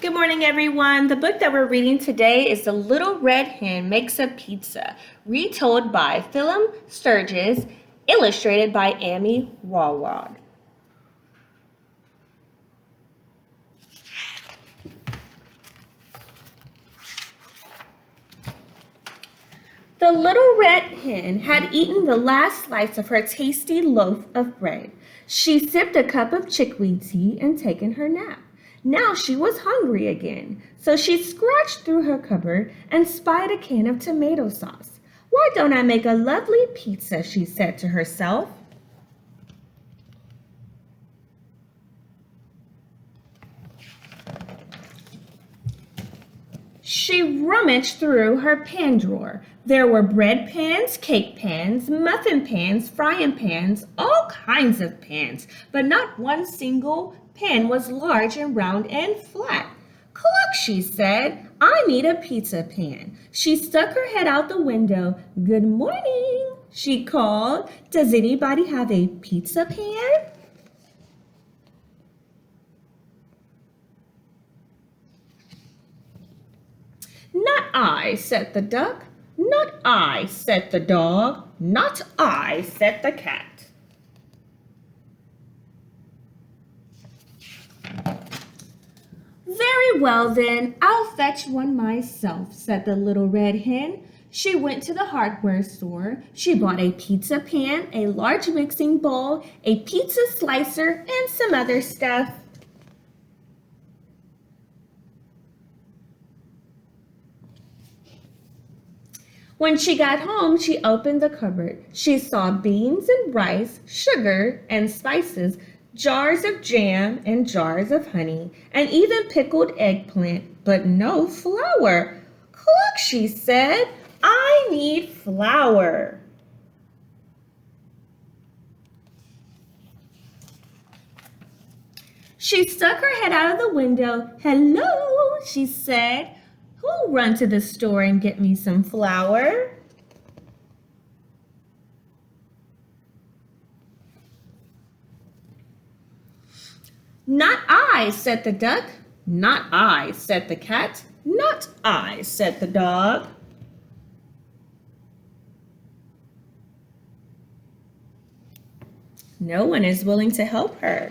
Good morning, everyone. The book that we're reading today is The Little Red Hen Makes a Pizza, retold by Philomen Sturges, illustrated by Walrod. The little red hen had eaten the last slice of her tasty loaf of bread. She sipped a cup of chickweed tea and taken her nap. Now she was hungry again, so she scratched through her cupboard and spied a can of tomato sauce. "Why don't I make a lovely pizza?" she said to herself. She rummaged through her pan drawer. There were bread pans, cake pans, muffin pans, frying pans, all kinds of pans, but not one single pan was large and round and flat. "Cluck," she said, "I need a pizza pan." She stuck her head out the window. "Good morning," she called. "Does anybody have a pizza pan?" "Not I," said the duck. "Not I," said the dog. "Not I," said the cat. "Very well, then, I'll fetch one myself," said the little red hen. She went to the hardware store. She bought a pizza pan, a large mixing bowl, a pizza slicer, and some other stuff. When she got home, she opened the cupboard. She saw beans and rice, sugar and spices, jars of jam and jars of honey, and even pickled eggplant, but no flour. "Cluck," she said, "I need flour." She stuck her head out of the window. "Hello," she said. "Who'll run to the store and get me some flour?" "Not I," said the duck. "Not I," said the cat. "Not I," said the dog. No one is willing to help her.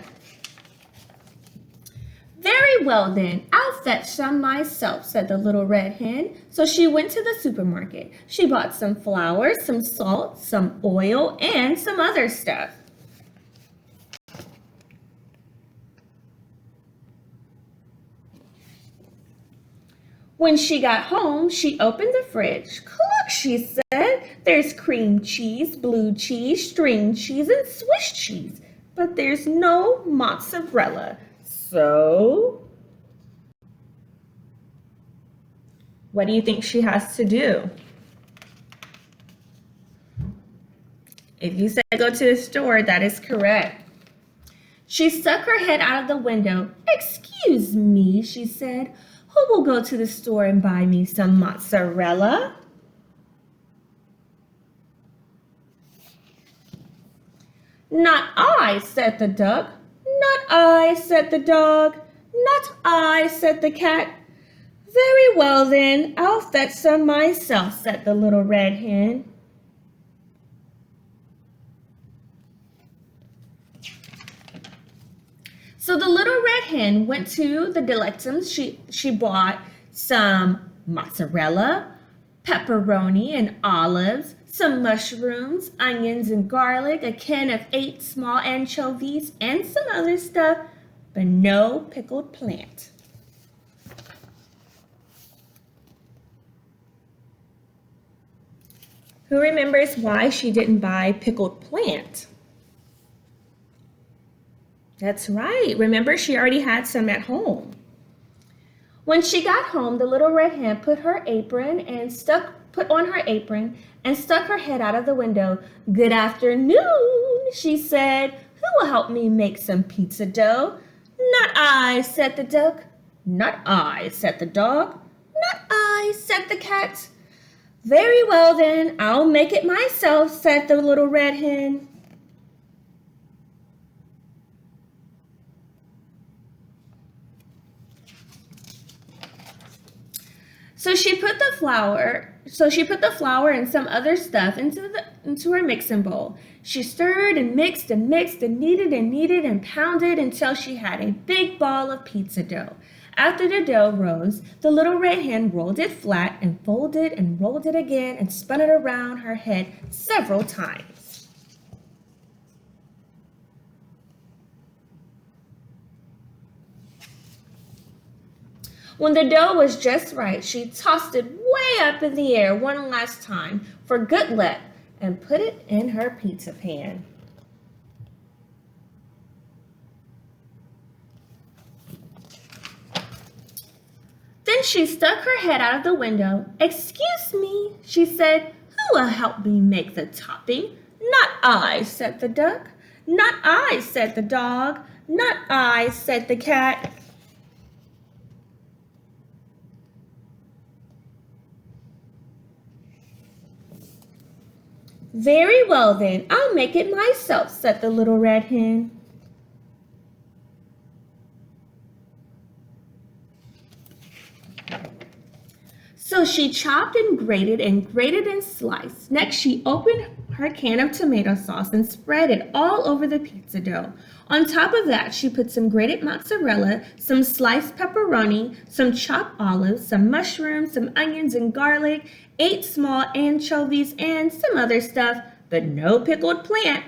"Very well, then, I'll fetch some myself," said the little red hen. So she went to the supermarket. She bought some flour, some salt, some oil, and some other stuff. When she got home, she opened the fridge. "Cluck," she said, "there's cream cheese, blue cheese, string cheese, and Swiss cheese, but there's no mozzarella. So, what do you think she has to do?" If you said go to the store, that is correct. She stuck her head out of the window. "Excuse me," she said, "who will go to the store and buy me some mozzarella?" "Not I," said the duck. "Not I," said the dog. "Not I," said the cat. "Very well, then, I'll fetch some myself," said the little red hen. So the little red hen went to the delectums. She bought some mozzarella, pepperoni and olives, some mushrooms, onions and garlic, a can of 8 small anchovies, and some other stuff, but no pickled plant. Who remembers why she didn't buy pickled plant? That's right. Remember, she already had some at home. When she got home, the little red hen put on her apron and stuck her head out of the window. "Good afternoon," she said. "Who will help me make some pizza dough?" "Not I," said the duck. "Not I," said the dog. "Not I," said the cat. "Very well, then, I'll make it myself," said the little red hen. So she put the flour and some other stuff into her mixing bowl. She stirred and mixed and mixed and kneaded and pounded until she had a big ball of pizza dough. After the dough rose, the little red hen rolled it flat and folded and rolled it again and spun it around her head several times. When the dough was just right, she tossed it way up in the air one last time for good luck and put it in her pizza pan. Then she stuck her head out of the window. "Excuse me," she said, "who will help me make the topping?" "Not I," said the duck. "Not I," said the dog. "Not I," said the cat. "Very well then, I'll make it myself," said the little red hen. So she chopped and grated and sliced. Next, she opened her can of tomato sauce and spread it all over the pizza dough. On top of that, she put some grated mozzarella, some sliced pepperoni, some chopped olives, some mushrooms, some onions and garlic, 8 small anchovies, and some other stuff, but no pickled plant.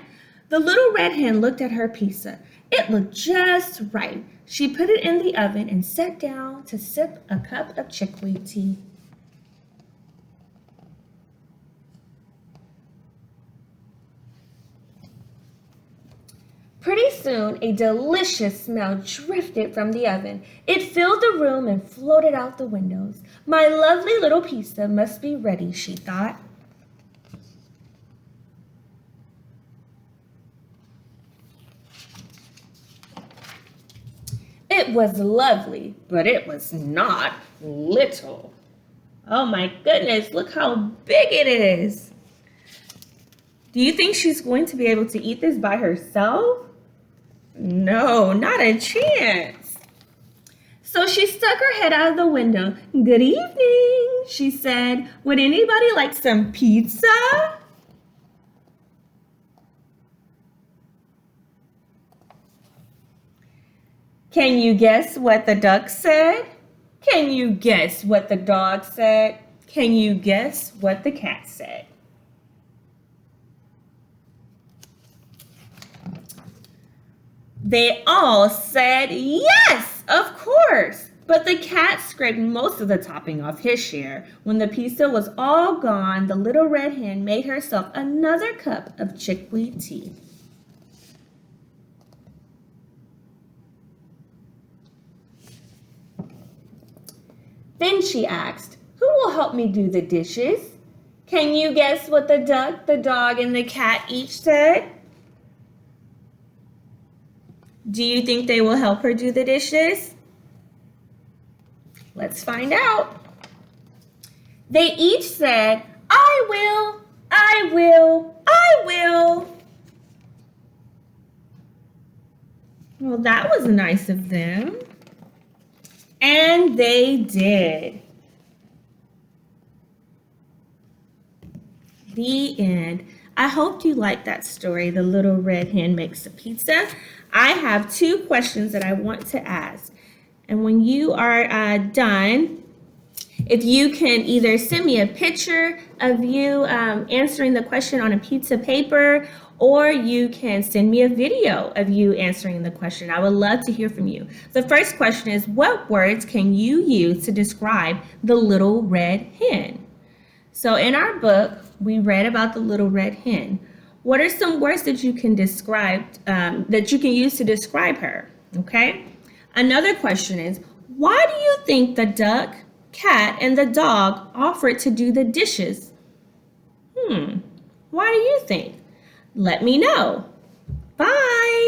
The little red hen looked at her pizza. It looked just right. She put it in the oven and sat down to sip a cup of chickweed tea. Pretty soon, a delicious smell drifted from the oven. It filled the room and floated out the windows. "My lovely little pizza must be ready," she thought. It was lovely, but it was not little. Oh my goodness, look how big it is. Do you think she's going to be able to eat this by herself? No, not a chance. So she stuck her head out of the window. "Good evening," she said. "Would anybody like some pizza?" Can you guess what the duck said? Can you guess what the dog said? Can you guess what the cat said? They all said yes, of course. But the cat scraped most of the topping off his share. When the pizza was all gone, the little red hen made herself another cup of chickweed tea. Then she asked, "Who will help me do the dishes?" Can you guess what the duck, the dog, and the cat each said? Do you think they will help her do the dishes? Let's find out. They each said, "I will, I will, I will." Well, that was nice of them. And they did. The end. I hope you liked that story, The Little Red Hen Makes a Pizza. I have 2 questions that I want to ask. And when you are done, if you can either send me a picture of you answering the question on a piece of paper, or you can send me a video of you answering the question. I would love to hear from you. The first question is, what words can you use to describe the little red hen? So in our book, we read about the little red hen. What are some words that you can describe, that you can use to describe her? Okay. Another question is, why do you think the duck, cat, and the dog offered to do the dishes? Why do you think? Let me know. Bye.